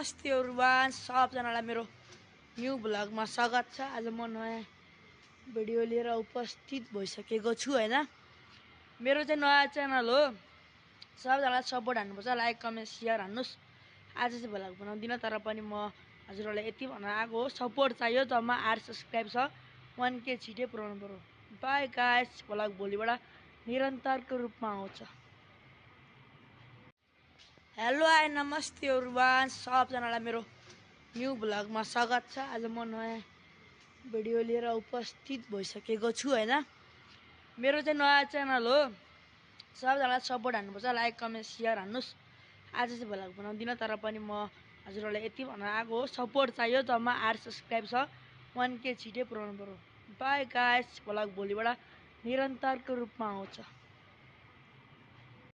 नमस्ते एभ्रिवान, सबजनालाई मेरो न्यू भ्लगमा स्वागत छ। आज म नयाँ भिडियो लिएर उपस्थित भइसकेको छु हैन। मेरो चाहिँ नयाँ च्यानल हो, सबजनालाई सपोर्ट हान्नुपर्छ, लाइक कमेन्ट शेयर हान्नुस्। आज चाहिँ भ्लग बनाउँदिन, तर पनि म हजुरहरूलाई यति भन्न आएको हो, सपोर्ट चाहियो। जम्मा 8 सब्स्क्राइब छ, 1K छिटै पुर्याउनु पर्यो। बाई गाइस, भ्लग भोलिबाट निरन्तरको रूपमा आउँछ। हेलो हाई नमस्ते एभ्रिवान, सबजनालाई मेरो न्यू भ्लगमा स्वागत छ। आज म नयाँ भिडियो लिएर उपस्थित भइसकेको छु हैन। मेरो चाहिँ नयाँ च्यानल हो, सबजनालाई सपोर्ट हान्नुपर्छ, लाइक कमेन्ट शेयर हान्नुस्। आज चाहिँ भ्लग बनाउँदिन, तर पनि म हजुरहरूलाई यति भन्न आएको हो, सपोर्ट चाहियो। जम्मा 8 सब्स्क्राइब छ, 1K छिटै पुर्याउनु पर्यो। बाई गाइस, भ्लग भोलिबाट निरन्तरको रूपमा आउँछ।